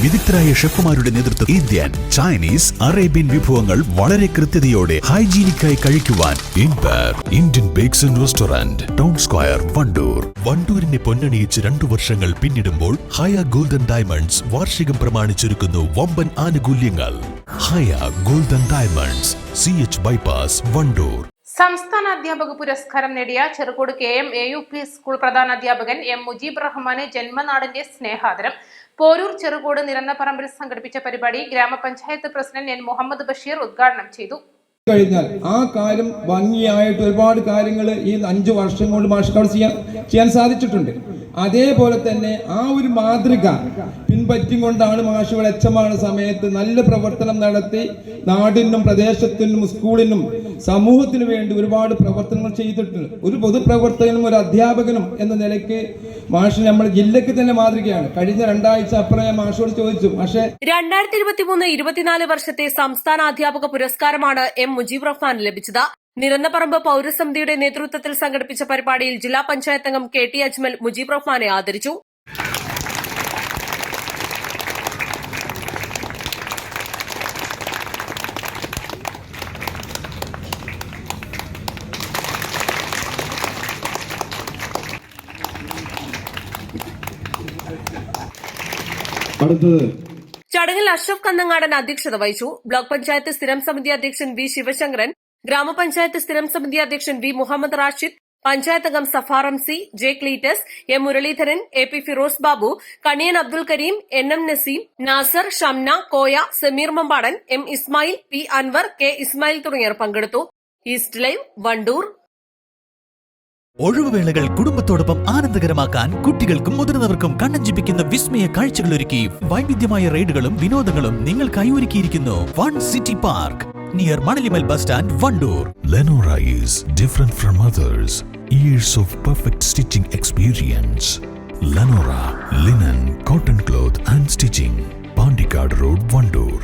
വിദഗ്ധരായ ഷെഫുമാരുടെ നേതൃത്വത്തിൽ Indian, Chinese, Arabian വിഭവങ്ങൾ വളരെ കൃത്യതയോടെ ഹൈജീനിക്കായി കഴിക്കുവാൻ Indian bakes and restaurant, town square, Wandoor. വണ്ടൂരിനെ പൊന്നണിയിച്ച് 2 വർഷങ്ങൾ പിന്നിടുമ്പോൾ ഹയ ഗോൾഡൻ ഡയമണ്ട്സ് വാർഷികം പ്രമാണിച്ചൊരുക്കുന്നു വമ്പൻ ആനുകൂല്യങ്ങൾ. Haya golden diamonds, CH bypass, Wandoor. സംസ്ഥാന അധ്യാപക പുരസ്കാരം നേടിയ ചെറുകോട് KM AUP സ്കൂൾ പ്രധാനാധ്യാപകൻ M മുജീബ് റഹ്മാന് ജന്മനാടിന്റെ സ്നേഹാദരം. പോരൂർ ചെറുകോട് നിരന്നപ്പറമ്പിൽ സംഘടിപ്പിച്ച പരിപാടി ഗ്രാമപഞ്ചായത്ത് പ്രസിഡന്റ് N മുഹമ്മദ് ബഷീർ ഉദ്ഘാടനം ചെയ്തു. കഴിഞ്ഞാൽ ആ കാര്യം ഭംഗിയായിട്ട് ഒരുപാട് കാര്യങ്ങൾ ഈ 5 വർഷം കൊണ്ട് മാഷ്ക്കാട് ചെയ്യാൻ സാധിച്ചിട്ടുണ്ട്. അതേപോലെ തന്നെ ആ ഒരു മാതൃക പിൻപറ്റിക്കൊണ്ടാണ് മാഷുകൾ എച്ചമാണ് സമയത്ത് നല്ല പ്രവർത്തനം നടത്തി നാടിനും പ്രദേശത്തിനും സ്കൂളിനും സമൂഹത്തിനു വേണ്ടി ഒരുപാട് പ്രവർത്തനങ്ങൾ ചെയ്തിട്ടുണ്ട്. ഒരു പൊതുപ്രവർത്തകനും ഒരു അധ്യാപകനും എന്ന നിലയ്ക്ക് മാഷ് നമ്മുടെ ജില്ലയ്ക്ക് തന്നെ മാതൃകയാണ്. കഴിഞ്ഞ 2 ആഴ്ച അപ്പുറം ഞാൻ മാഷോട് ചോദിച്ചു, പക്ഷേ 2023-24 വർഷത്തെ സംസ്ഥാന അധ്യാപക പുരസ്കാരമാണ് M മുജീബ് റഹ്മാൻ ലഭിച്ചത്. നിരന്നപ്പറമ്പ് പൌരസമിതിയുടെ നേതൃത്വത്തിൽ സംഘടിപ്പിച്ച പരിപാടിയിൽ ജില്ലാ പഞ്ചായത്ത് അംഗം KT അജ്മൽ മുജീബ് റഹ്മാനെ ആദരിച്ചു. ചടങ്ങിൽ അഷ്റഫ് കന്നങ്ങാടൻ അധ്യക്ഷത വഹിച്ചു. ബ്ലോക്ക് പഞ്ചായത്ത് സ്ഥിരം സമിതി അധ്യക്ഷൻ V ശിവശങ്കരൻ, ഗ്രാമപഞ്ചായത്ത് സ്ഥിരം സമിതി അധ്യക്ഷൻ V മുഹമ്മദ് റാഷിദ്, പഞ്ചായത്ത് അംഗം Safaram C, J Cletus, M Muraleedharan, AP Firoz Babu, Kaniyan Abdul Kareem, NM Naseem, Nasar, Shamna, Koya, Sameer Mambadan, M Ismail, P Anwar, K Ismail തുടങ്ങിയവർ പങ്കെടുത്തു. East live, Wandoor. ഒഴിവുവേളകൾ കുടുംബത്തോടൊപ്പം ആനന്ദകരമാക്കാൻ കുട്ടികൾക്കും മുതിർന്നവർക്കും കണ്ണഞ്ചിപ്പിക്കുന്ന വിസ്മയ കാഴ്ചകളൊരുക്കി വൈവിധ്യമായ റൈഡുകളും വിനോദങ്ങളും നിങ്ങൾക്കായി ഒരുക്കിയിരിക്കുന്നു One City Park near Manalimal bus stand, Vandoor. Lenora is different from others. Years of perfect stitching experience. Lenora linen, cotton cloth and stitching. Pandikad Road, Vandoor.